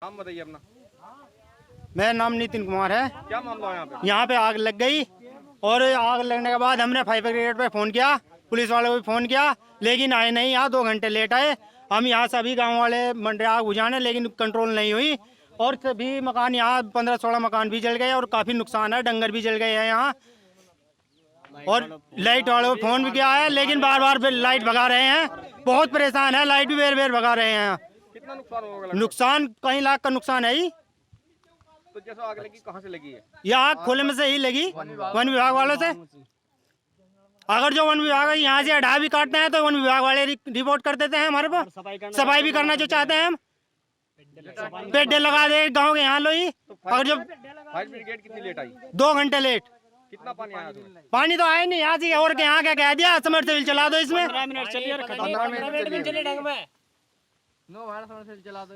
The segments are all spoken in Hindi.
नाम बताइए अपना। मेरा नाम नितिन कुमार है। क्या मामला है यहाँ पे? यहाँ पे आग लग गई और आग लगने के बाद हमने फायर ब्रिगेड पे फ़ोन किया, पुलिस वालों को भी फ़ोन किया, लेकिन आए नहीं। यहाँ 2 घंटे लेट आए। हम यहाँ सभी गांव वाले मंडे आग बुझाने, लेकिन कंट्रोल नहीं हुई और सभी मकान यहाँ 15-16 मकान भी जल गए और काफ़ी नुकसान है। डंगर भी जल गए हैं यहाँ। और लाइट वालों को फ़ोन भी किया है, लेकिन बार बार लाइट भगा रहे हैं। बहुत परेशान है, लाइट भी बेर बेर भगा रहे हैं। कितना नुकसान होगा? नुकसान कई लाख का नुकसान है ही। तो जैसा आग लगी कहाँ से लगी है? ये आग खुले में से ही लगी, वन विभाग वालों से। अगर जो वन विभाग यहाँ से अढ़ा भी काटते हैं तो वन विभाग वाले रिपोर्ट कर देते हैं हमारे को। सफाई भी करना जो चाहते हैं हम, पेड़ लगा दे गाँव के यहाँ लो ही। और जो फायर ब्रिगेड कितनी लेट आई? 2 घंटे लेट। कितना पानी आया? पानी तो आया नहीं यहाँ से, और के यहाँ क्या कह दिया, समरसेबल चला दो इसमें। 15 मिनट चलिए।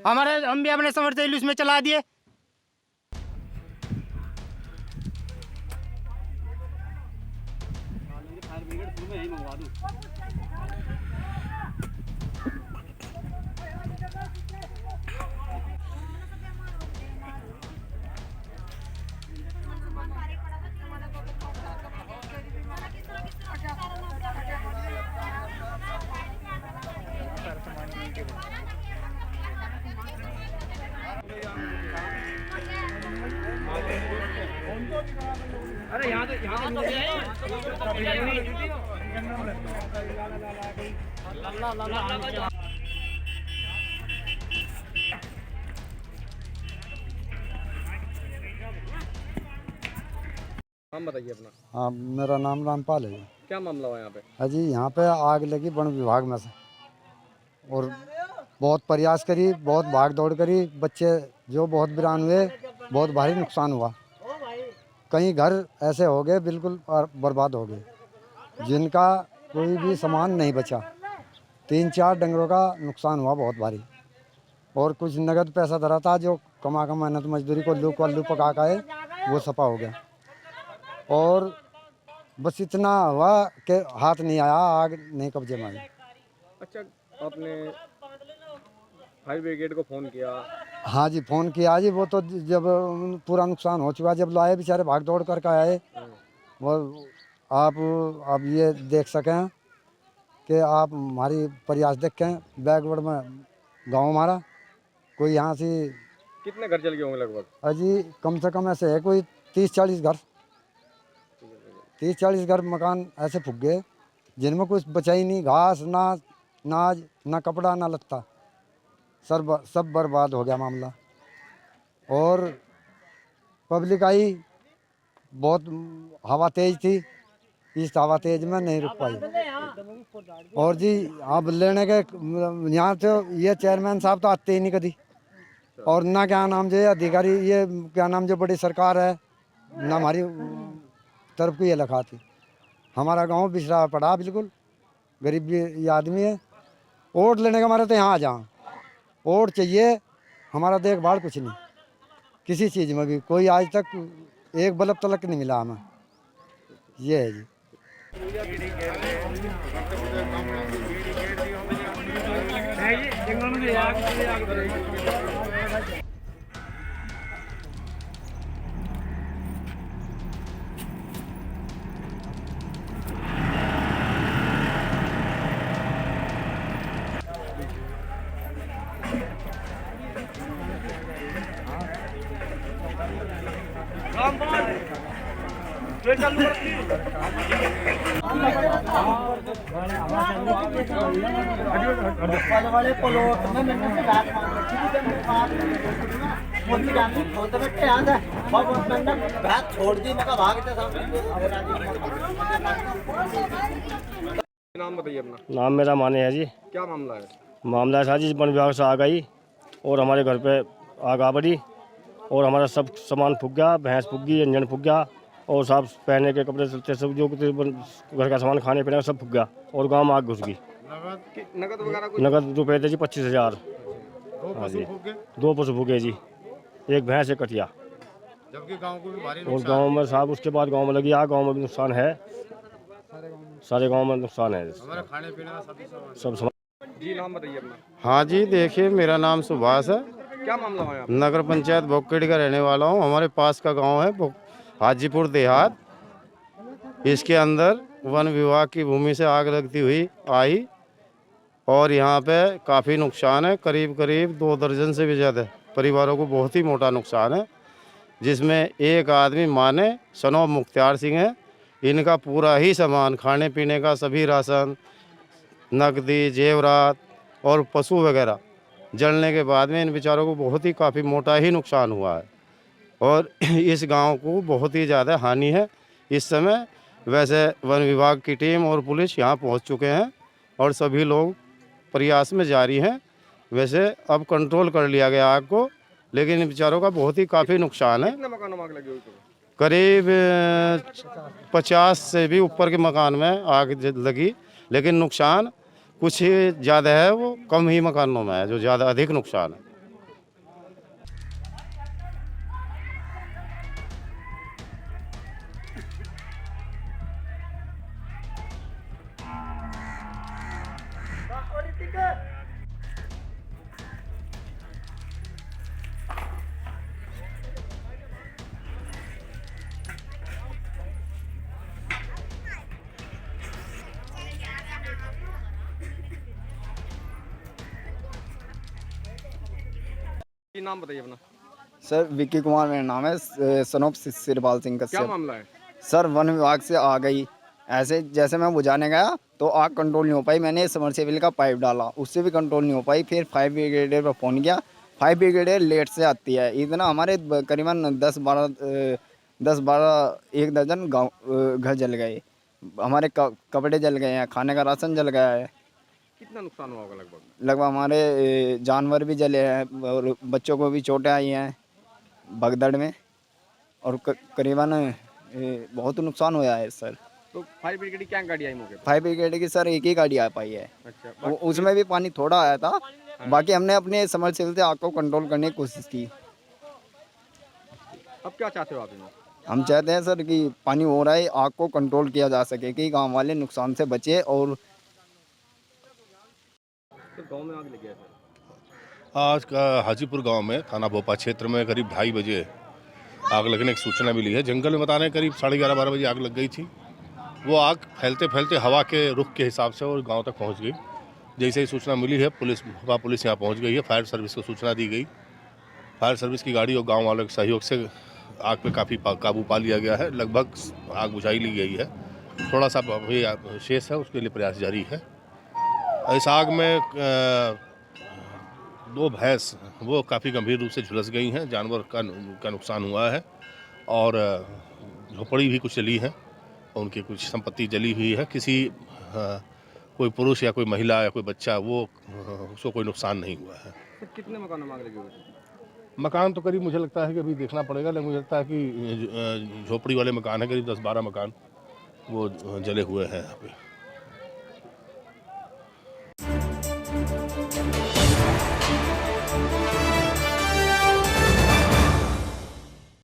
हमारे हम भी अपने समरसेबल इसमें चला दिए। अरे यहाँ नाम बताइए अपना। हाँ, मेरा नाम रामपाल है। क्या मामला हुआ यहाँ पे? अजी यहाँ पे आग लगी वन विभाग में से, और बहुत प्रयास करी, बहुत भाग दौड़ करी, बच्चे जो बहुत वीरान हुए, बहुत भारी नुकसान हुआ। कई घर ऐसे हो गए बिल्कुल बर्बाद हो गए, जिनका कोई भी सामान नहीं बचा। 3-4 डंगरों का नुकसान हुआ बहुत भारी, और कुछ नगद पैसा धरा था जो कमा मेहनत मजदूरी को आलू पका खाए, वो सफा हो गया। और बस इतना हुआ कि हाथ नहीं आया, आग नहीं कब्जे में आई। अच्छा, आपने फायर ब्रिगेड को फ़ोन किया? हाँ जी, फ़ोन किया जी। वो तो जब पूरा नुकसान हो चुका, जब लाए बेचारे भाग दौड़ करके आए। वो आप अब ये देख सकें कि आप हमारी प्रयास देखें, बैकवर्ड में गांव हमारा कोई यहाँ से। कितने घर जल गए होंगे लगभग? अजी कम से कम ऐसे है कोई 30-40 घर, 30-40 घर मकान ऐसे फूक गए, जिनमें कुछ बचा ही नहीं। घास ना नाज ना कपड़ा ना लत्ता, सब बर्बाद हो गया मामला। और पब्लिक आई, बहुत हवा तेज थी, इस हवा तेज में नहीं रुक पाई। और जी अब लेने के यहाँ तो ये चेयरमैन साहब तो आते ही नहीं कभी, और ना क्या नाम जो अधिकारी, ये क्या नाम जो बड़ी सरकार है ना हमारी तरफ की ये लिखा थी। हमारा गांव बिछड़ा पड़ा, बिल्कुल गरीब भी ये आदमी है। वोट लेने का हमारे तो यहाँ आ जाओ, वोट चाहिए, हमारा देखभाल कुछ नहीं, किसी चीज़ में भी कोई आज तक एक बल्ब तलक नहीं मिला हमें। ये है जी। वाले नाम बताइए अपना। नाम मेरा माने है जी। क्या मामला है? मामला है जी, वन विभाग से आग आई और हमारे घर पे आग आ पड़ी और हमारा सब सामान फूक गया, भैंस फूक गई, इंजन फूक गया और सब पहनने के कपड़े चलते सब जो घर का सामान खाने पीने का सब फूक गया और गांव में आग घुस गई। नगद वगैरह कुछ? नगद रुपए थे जी 25,000। हाँ जी, 2 पशु फूके जी, एक भैंस एक कटिया। जबकि गांव को भी भारी और गांव में साहब उसके बाद गांव में लगी आग, गांव में भी नुकसान है, सारे गांव में नुकसान है, हमारे खाने पीने का सभी सामान। सब सामान। जी नाम बताइए अपना। हाँ जी, देखिए मेरा नाम सुभाष है, क्या मामला है आप? नगर पंचायत भोगखेड़ी का रहने वाला हूँ। हमारे पास का गांव है हाजीपुर देहात। इसके अंदर वन विभाग की भूमि से आग लगती हुई आई और यहाँ पे काफ़ी नुकसान है। करीब करीब 2 दर्जन से भी ज़्यादा परिवारों को बहुत ही मोटा नुकसान है, जिसमें एक आदमी माने सनोब मुख्तियार सिंह है। इनका पूरा ही सामान खाने पीने का सभी राशन, नकदी, जेवरात और पशु वगैरह जलने के बाद में इन बेचारों को बहुत ही काफ़ी मोटा ही नुकसान हुआ है और इस गांव को बहुत ही ज़्यादा हानि है इस समय। वैसे वन विभाग की टीम और पुलिस यहां पहुंच चुके हैं और सभी लोग प्रयास में जारी हैं। वैसे अब कंट्रोल कर लिया गया आग को, लेकिन इन बेचारों का बहुत ही काफ़ी नुकसान है। कितने मकानों में आग लगी हुई? करीब 50 से भी ऊपर के मकान में आग लगी, लेकिन नुकसान कुछ ज़्यादा है, वो कम ही मकानों में है जो ज़्यादा अधिक नुकसान है। जी नाम बताइए अपना। सर विक्की कुमार मेरा नाम है, सनोप सिरपाल सिंह क्या कश्यप। मामला है? सर वन विभाग से आ गई, ऐसे जैसे मैं बुझाने गया तो आग कंट्रोल नहीं हो पाई। मैंने समरसेबल का पाइप डाला, उससे भी कंट्रोल नहीं हो पाई। फिर फायर ब्रिगेडियर पर फ़ोन किया, फायर ब्रिगेडियर लेट से आती है। इतना हमारे करीबन 10-12 1 दर्जन गाँव घर जल गए, हमारे कपड़े जल गए हैं, खाने का राशन जल गया है। कितना नुकसान हुआ होगा लगभग? लगभग हमारे जानवर भी जले हैं और बच्चों को भी चोटें आई हैं भगदड़ में और करीबन बहुत नुकसान हुआ है सर। तो फायर ब्रिगेड की क्या गाड़ी आई मौके पर? फायर ब्रिगेड की सर एक ही गाड़ी आ पाई है। अच्छा, उसमें भी पानी थोड़ा आया था, बाकी हमने अपने समरसेबल से आग को कंट्रोल करने की कोशिश की। अब क्या चाहते हो आप इनमें? हम चाहते हैं सर कि पानी हो रहा है, आग को कंट्रोल किया जा सके कि गांव वाले नुकसान से बचे। और तो गांव में आग लगी है सर? आज का हाजीपुर गांव में थाना भोपा क्षेत्र में करीब 2:30 बजे आग लगने की सूचना मिली है। जंगल में बता रहे हैं करीब 11:30-12 बजे आग लग गई थी। वो आग फैलते फैलते हवा के रुख के हिसाब से और गांव तक पहुंच गई। जैसे ही सूचना मिली है पुलिस यहाँ पहुंच गई है। फायर सर्विस को सूचना दी गई, फायर सर्विस की गाड़ी और गाँव वालों के सहयोग से आग पे काफ़ी काबू पा लिया गया है। लगभग आग बुझाई ली गई है, थोड़ा सा अभी शेष है, उसके लिए प्रयास जारी है। इस आग में 2 भैंस वो काफ़ी गंभीर रूप से झुलस गई हैं, जानवर का नुकसान हुआ है और झोपड़ी भी कुछ जली है, उनकी कुछ संपत्ति जली हुई है। किसी कोई पुरुष या कोई महिला या कोई बच्चा उसको कोई नुकसान नहीं हुआ है। तो कितने मकानों में आग लगी हुई? मकान तो करीब मुझे लगता है कि अभी देखना पड़ेगा, लेकिन मुझे लगता है कि झोपड़ी वाले मकान है, करीब 10-12 मकान वो जले हुए हैं यहाँ पे।